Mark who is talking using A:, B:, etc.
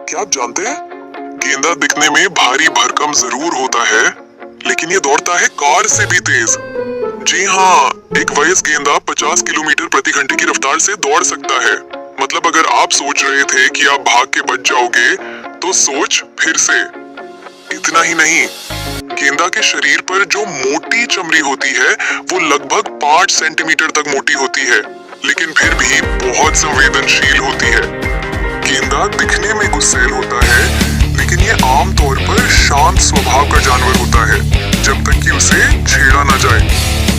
A: क्या आप जानते हैं, गेंदा दिखने में भारी भरकम जरूर होता है, लेकिन ये दौड़ता है कार से भी तेज। जी हाँ, एक वयस्क गेंदा 50 किलोमीटर प्रति घंटे की रफ्तार से दौड़ सकता है। मतलब अगर आप सोच रहे थे कि आप भाग के बच जाओगे, तो सोच फिर से। इतना ही नहीं, गेंदा के शरीर पर जो मोटी चमड़ी होती है वो लगभग 5 सेंटीमीटर तक मोटी होती है, लेकिन फिर भी बहुत संवेदनशील होती है। गेंदा दिखने में गुस्सैल होता है, लेकिन ये आमतौर पर शांत स्वभाव का जानवर होता है, जब तक कि उसे छेड़ा ना जाए।